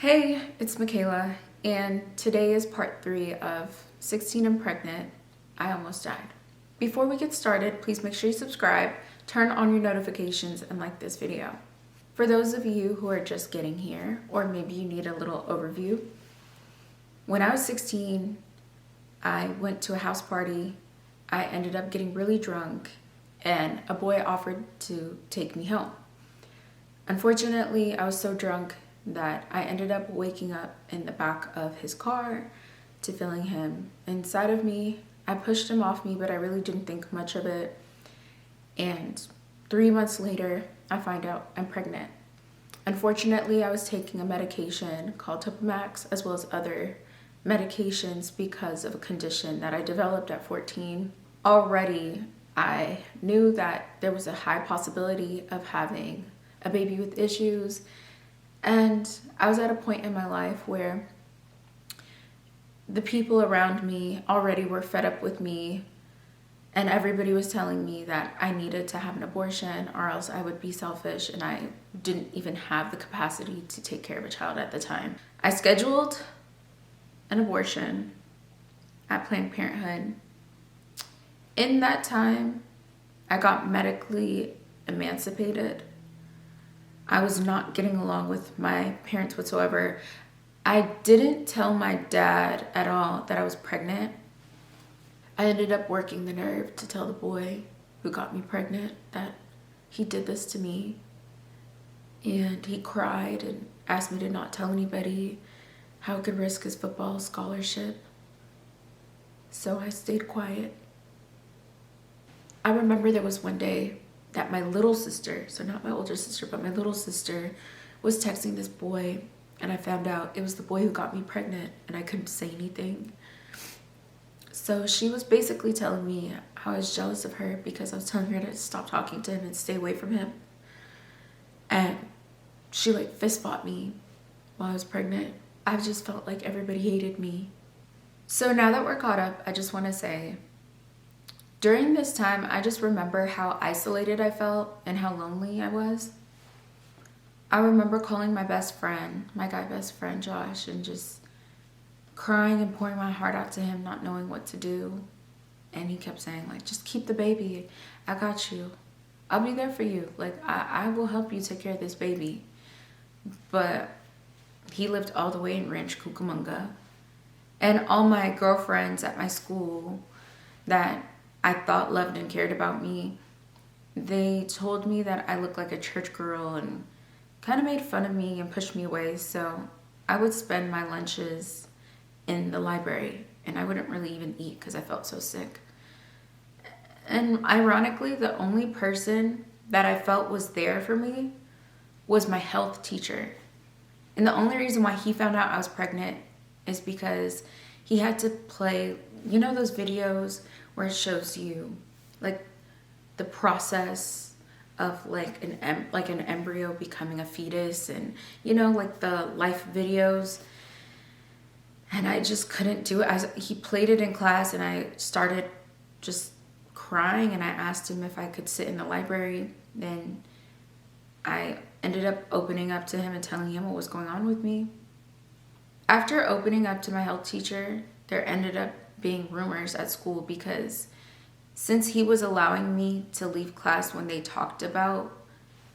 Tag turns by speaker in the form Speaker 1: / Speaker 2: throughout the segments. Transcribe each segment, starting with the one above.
Speaker 1: Hey, it's Michaela, and today is part 3 of 16 and Pregnant, I Almost Died. Before we get started, please make sure you subscribe, turn on your notifications, and like this video. For those of you who are just getting here, or maybe you need a little overview, when I was 16, I went to a house party. I ended up getting really drunk, and a boy offered to take me home. Unfortunately, I was so drunk that I ended up waking up in the back of his car to feeling him inside of me. I pushed him off me, but I really didn't think much of it. And 3 months later, I find out I'm pregnant. Unfortunately, I was taking a medication called Topamax as well as other medications because of a condition that I developed at 14. Already, I knew that there was a high possibility of having a baby with issues. And I was at a point in my life where the people around me already were fed up with me, and everybody was telling me that I needed to have an abortion or else I would be selfish, and I didn't even have the capacity to take care of a child at the time. I scheduled an abortion at Planned Parenthood. In that time, I got medically emancipated. I was not getting along with my parents whatsoever. I didn't tell my dad at all that I was pregnant. I ended up working the nerve to tell the boy who got me pregnant that he did this to me. And he cried and asked me to not tell anybody how it could risk his football scholarship. So I stayed quiet. I remember there was one day that my little sister, so not my older sister, but my little sister, was texting this boy, and I found out it was the boy who got me pregnant, and I couldn't say anything. So she was basically telling me how I was jealous of her because I was telling her to stop talking to him and stay away from him. And she fist fought me while I was pregnant. I just felt like everybody hated me. So now that we're caught up, I just want to say, during this time, I just remember how isolated I felt and how lonely I was. I remember calling my best friend, my guy best friend, Josh, and just crying and pouring my heart out to him, not knowing what to do. And he kept saying, just keep the baby. I got you. I'll be there for you. I will help you take care of this baby. But he lived all the way in Ranch Cucamonga. And all my girlfriends at my school that I thought loved and cared about me, they told me that I looked like a church girl and kind of made fun of me and pushed me away. So I would spend my lunches in the library, and I wouldn't really even eat because I felt so sick. And ironically, the only person that I felt was there for me was my health teacher. And the only reason why he found out I was pregnant is because he had to play, those videos where it shows you the process of an embryo becoming a fetus, and the life videos. And I just couldn't do it. He played it in class, and I started just crying, and I asked him if I could sit in the library. Then I ended up opening up to him and telling him what was going on with me. After opening up to my health teacher, there ended up being rumors at school because since he was allowing me to leave class when they talked about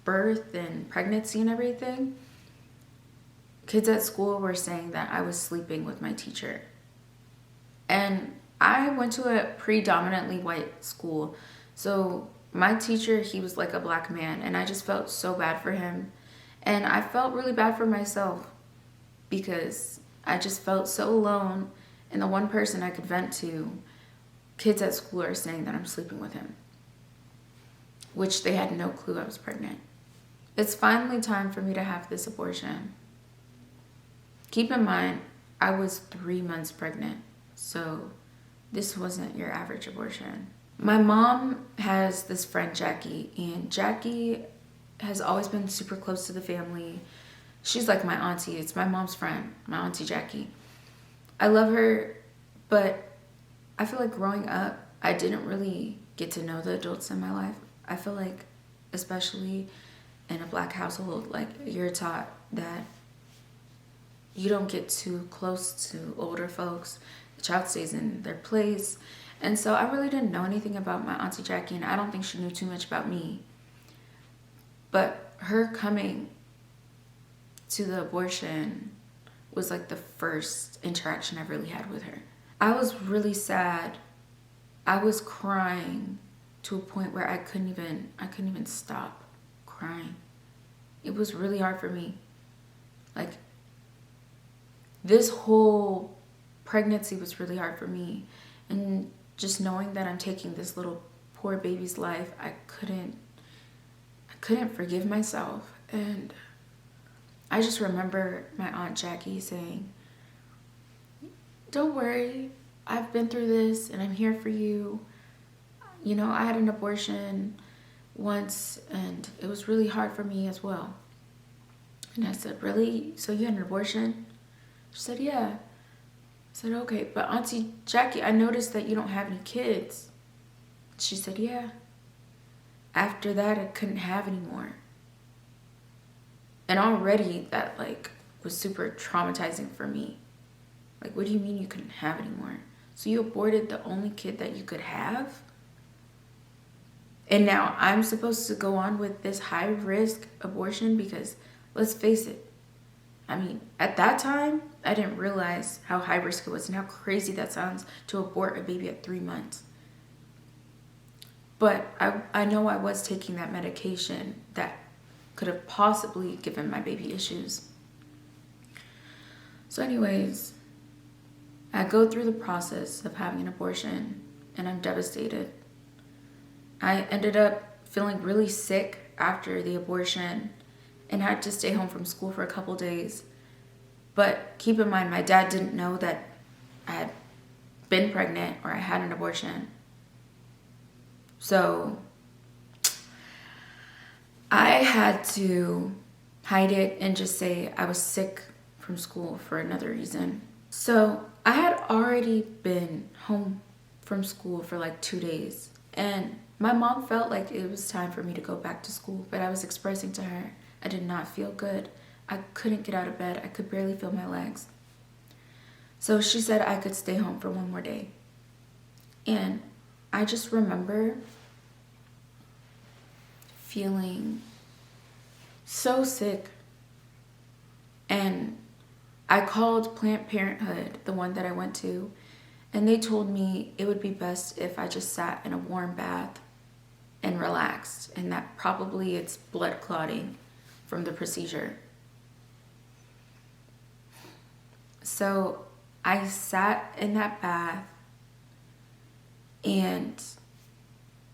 Speaker 1: birth and pregnancy and everything, kids at school were saying that I was sleeping with my teacher. And I went to a predominantly white school, so my teacher, he was like a black man, and I just felt so bad for him. And I felt really bad for myself because I just felt so alone, and the one person I could vent to, kids at school, are saying that I'm sleeping with him, which they had no clue I was pregnant. It's finally time for me to have this abortion. Keep in mind, I was 3 months pregnant, so this wasn't your average abortion. My mom has this friend, Jackie, and Jackie has always been super close to the family. She's like my auntie. It's my mom's friend, my auntie Jackie. I love her, but I feel like growing up, I didn't really get to know the adults in my life. I feel like, especially in a black household, you're taught that you don't get too close to older folks. The child stays in their place. And so I really didn't know anything about my Auntie Jackie, and I don't think she knew too much about me. But her coming to the abortion was like the first interaction I really had with her. I was really sad. I was crying to a point where I couldn't even stop crying. It was really hard for me. Like, this whole pregnancy was really hard for me. And just knowing that I'm taking this little poor baby's life, I couldn't forgive myself. And I just remember my Aunt Jackie saying, "Don't worry, I've been through this and I'm here for you. You know, I had an abortion once and it was really hard for me as well." And I said, "Really? So you had an abortion?" She said, "Yeah." I said, "Okay, but Auntie Jackie, I noticed that you don't have any kids." She said, "Yeah." After that, I couldn't have any more. And already that like was super traumatizing for me. Like, what do you mean you couldn't have any more? So you aborted the only kid that you could have? And now I'm supposed to go on with this high risk abortion? Because let's face it, I mean, at that time, I didn't realize how high risk it was and how crazy that sounds to abort a baby at 3 months. But I know I was taking that medication that could have possibly given my baby issues. So anyways, I go through the process of having an abortion and I'm devastated. I ended up feeling really sick after the abortion and had to stay home from school for a couple days. But keep in mind, my dad didn't know that I had been pregnant or I had an abortion. So I had to hide it and just say I was sick from school for another reason. So I had already been home from school for like 2 days. And my mom felt like it was time for me to go back to school. But I was expressing to her I did not feel good. I couldn't get out of bed. I could barely feel my legs. So she said I could stay home for one more day. And I just remember feeling so sick. And I called Planned Parenthood, the one that I went to, and they told me it would be best if I just sat in a warm bath and relaxed, and that probably it's blood clotting from the procedure. So I sat in that bath and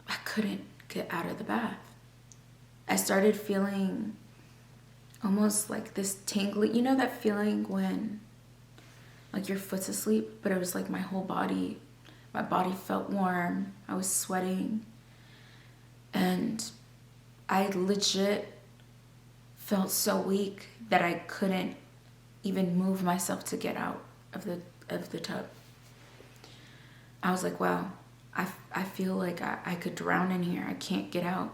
Speaker 1: I couldn't get out of the bath. I started feeling almost like this tingling, you know that feeling when like your foot's asleep, but it was like my body felt warm. I was sweating and I legit felt so weak that I couldn't even move myself to get out of the tub. I was like, wow, I feel like I could drown in here. I can't get out.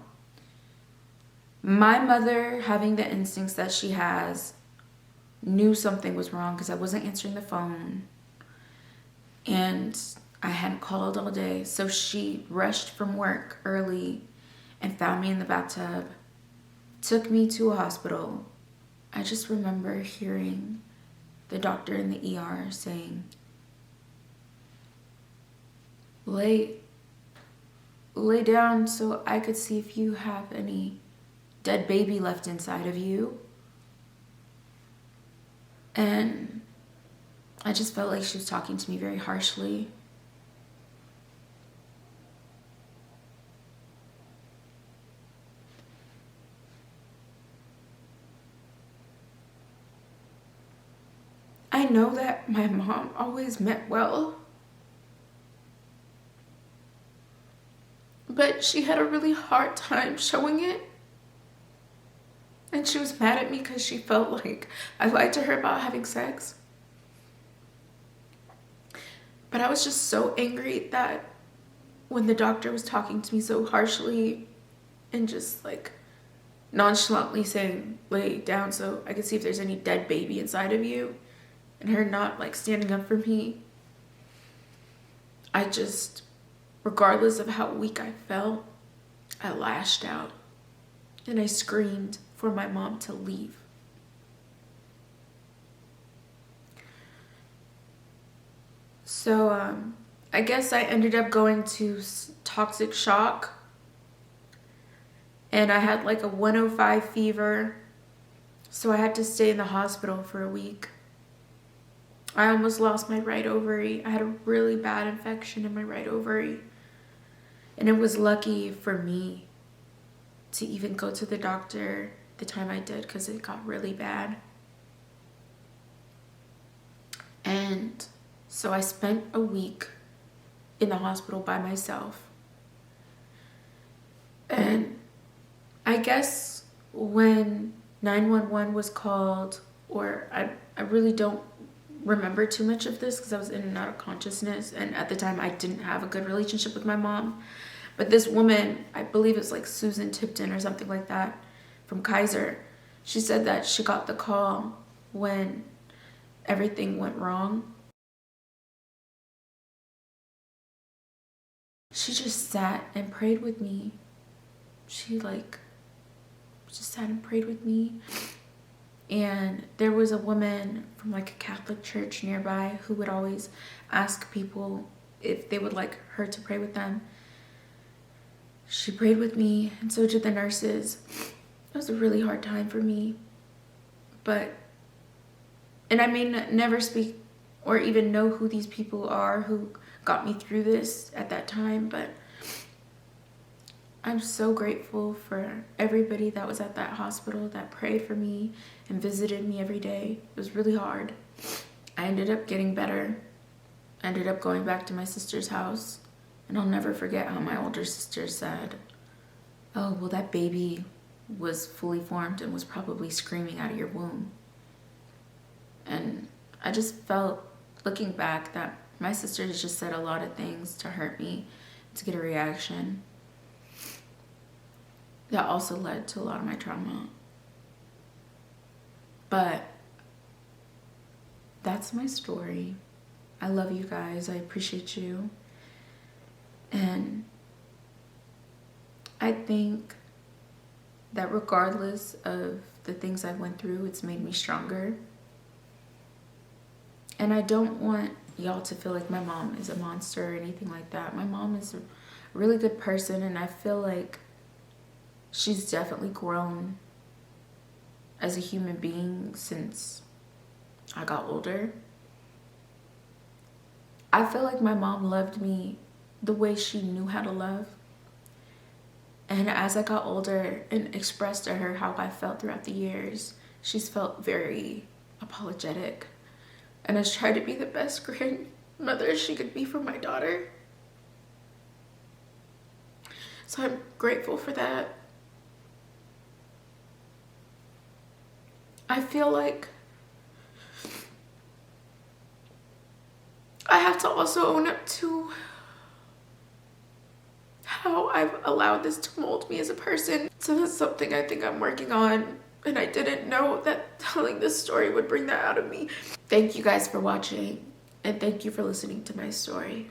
Speaker 1: My mother, having the instincts that she has, knew something was wrong because I wasn't answering the phone and I hadn't called all day. So she rushed from work early and found me in the bathtub, took me to a hospital. I just remember hearing the doctor in the ER saying, lay down so I could see if you have any dead baby left inside of you. And I just felt like she was talking to me very harshly. I know that my mom always meant well, but she had a really hard time showing it. And she was mad at me because she felt like I lied to her about having sex. But I was just so angry that when the doctor was talking to me so harshly and just like nonchalantly saying, lay down so I could see if there's any dead baby inside of you, and her not like standing up for me, I just, regardless of how weak I felt, I lashed out and I screamed for my mom to leave. So I guess I ended up going to toxic shock, and I had like a 105 fever, so I had to stay in the hospital for a week. I almost lost my right ovary. I had a really bad infection in my right ovary, and it was lucky for me to even go to the doctor the time I did, because it got really bad. And so I spent a week in the hospital by myself. And I guess when 911 was called, or I really don't remember too much of this because I was in and out of consciousness, and at the time I didn't have a good relationship with my mom. But this woman, I believe it's like Susan Tipton or something like that, from Kaiser, she said that she got the call when everything went wrong. She just sat and prayed with me. She just sat and prayed with me. And there was a woman from like a Catholic church nearby who would always ask people if they would like her to pray with them. She prayed with me, and so did the nurses. It was a really hard time for me. And I may never speak or even know who these people are who got me through this at that time, but I'm so grateful for everybody that was at that hospital that prayed for me and visited me every day. It was really hard. I ended up getting better. I ended up going back to my sister's house, and I'll never forget how my older sister said, "Oh, well, that baby was fully formed and was probably screaming out of your womb." And I just felt, looking back, that my sister has just said a lot of things to hurt me, to get a reaction. That also led to a lot of my trauma. But that's my story. I love you guys. I appreciate you. And I think that regardless of the things I went through, it's made me stronger. And I don't want y'all to feel like my mom is a monster or anything like that. My mom is a really good person, and I feel like she's definitely grown as a human being since I got older. I feel like my mom loved me the way she knew how to love. And as I got older and expressed to her how I felt throughout the years, she's felt very apologetic and has tried to be the best grandmother she could be for my daughter. So I'm grateful for that. I feel like I have to also own up to how I've allowed this to mold me as a person. So that's something I think I'm working on, and I didn't know that telling this story would bring that out of me. Thank you guys for watching, and thank you for listening to my story.